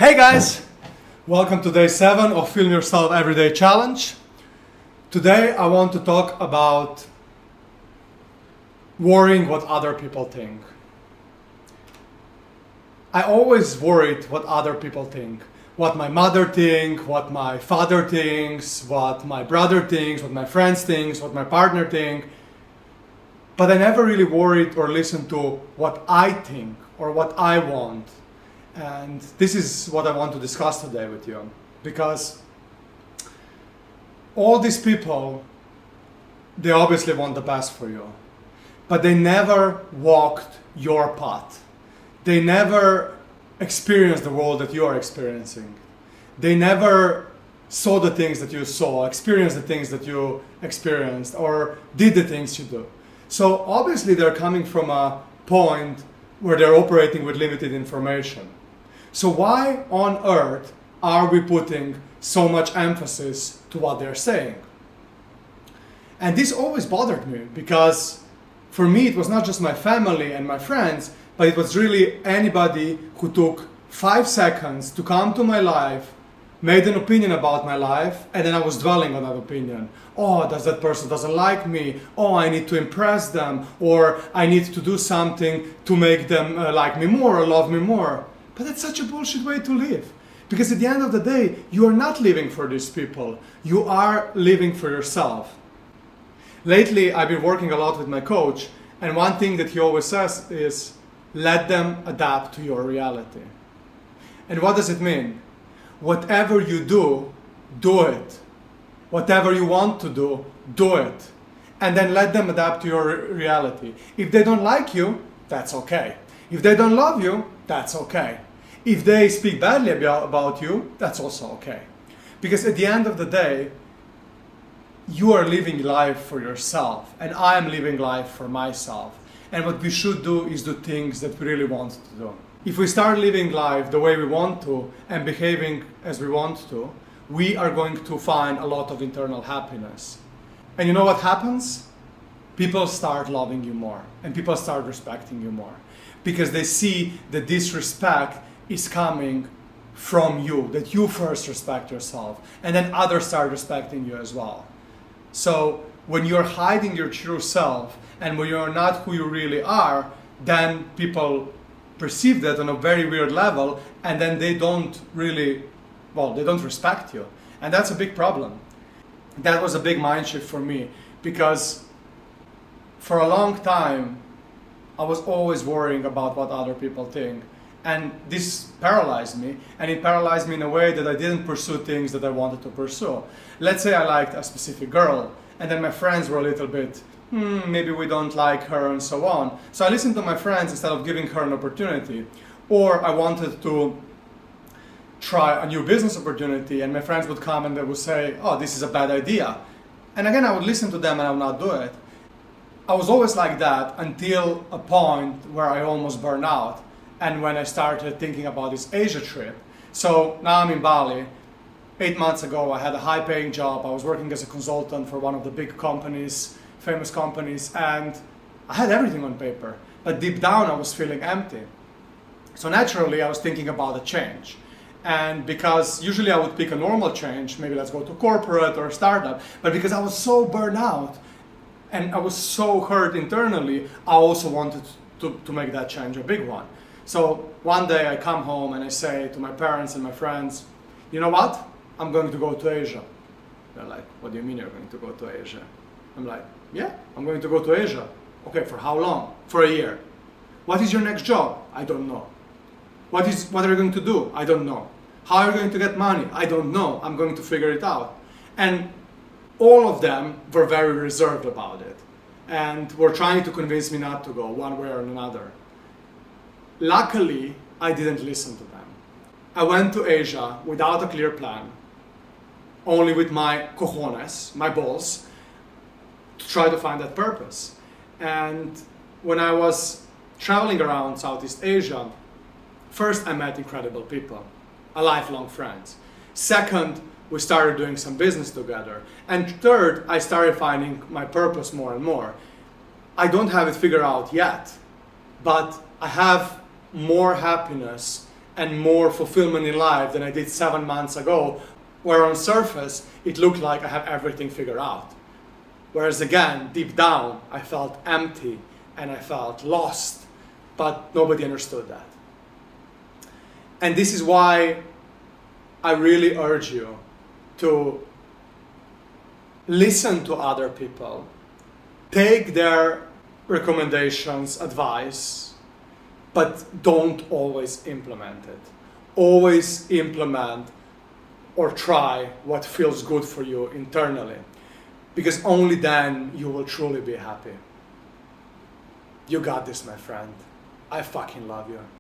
Hey guys! Welcome to day 7 of Film Yourself Everyday Challenge. Today I want to talk about worrying what other people think. I always worried what other people think. What my mother thinks, what my father thinks, what my brother thinks, what my friends think, what my partner thinks. But I never really worried or listened to what I think or what I want. And this is what I want to discuss today with you, because all these people, they obviously want the best for you, but they never walked your path. They never experienced the world that you are experiencing. They never saw the things that you saw, experienced the things that you experienced, or did the things you do. So obviously they're coming from a point where they're operating with limited information. So why on earth are we putting so much emphasis to what they're saying? And this always bothered me, because for me it was not just my family and my friends, but it was really anybody who took 5 seconds to come to my life, made an opinion about my life, and then I was dwelling on that opinion. Oh, that person doesn't like me. Oh, I need to impress them, or I need to do something to make them like me more or love me more. But that's such a bullshit way to live. Because at the end of the day, you are not living for these people. You are living for yourself. Lately, I've been working a lot with my coach, and one thing that he always says is, let them adapt to your reality. And what does it mean? Whatever you do, do it. Whatever you want to do, do it. And then let them adapt to your reality. If they don't like you, that's okay. If they don't love you, that's okay. If they speak badly about you, that's also okay. Because at the end of the day, you are living life for yourself, and I am living life for myself. And what we should do is do things that we really want to do. If we start living life the way we want to and behaving as we want to, we are going to find a lot of internal happiness. And you know what happens? People start loving you more, and people start respecting you more, because they see that this respect is coming from you, that you first respect yourself, and then others start respecting you as well. So when you're hiding your true self and when you're not who you really are, then people perceive that on a very weird level, and then they don't respect you. And that's a big problem. That was a big mind shift for me, because for a long time I was always worrying about what other people think. And this paralyzed me, and it paralyzed me in a way that I didn't pursue things that I wanted to pursue. Let's say I liked a specific girl, and then my friends were a little bit, maybe we don't like her, and so on. So I listened to my friends instead of giving her an opportunity. Or I wanted to try a new business opportunity, and my friends would come and they would say, oh, this is a bad idea. And again, I would listen to them and I would not do it. I was always like that until a point where I almost burned out. And when I started thinking about this Asia trip. So now I'm in Bali. 8 months ago, I had a high-paying job. I was working as a consultant for one of the big companies, famous companies, and I had everything on paper. But deep down, I was feeling empty. So naturally, I was thinking about a change. And because usually I would pick a normal change, maybe let's go to corporate or a startup, but because I was so burned out and I was so hurt internally, I also wanted to make that change a big one. So one day I come home and I say to my parents and my friends, you know what? I'm going to go to Asia. They're like, what do you mean you're going to go to Asia? I'm like, yeah, I'm going to go to Asia. Okay, for how long? For a year. What is your next job? I don't know. What are you going to do? I don't know. How are you going to get money? I don't know. I'm going to figure it out. And all of them were very reserved about it, and were trying to convince me not to go one way or another. Luckily, I didn't listen to them. I went to Asia without a clear plan, only with my cojones, my balls, to try to find that purpose. And when I was traveling around Southeast Asia, first I met incredible people, a lifelong friends. Second, we started doing some business together. And third, I started finding my purpose more and more. I don't have it figured out yet, but I have more happiness and more fulfillment in life than I did 7 months ago, where on surface it looked like I have everything figured out. Whereas again, deep down, I felt empty and I felt lost, but nobody understood that. And this is why I really urge you to listen to other people, take their recommendations, advice, but don't always implement it. Always implement or try what feels good for you internally, because only then you will truly be happy. You got this, my friend. I fucking love you.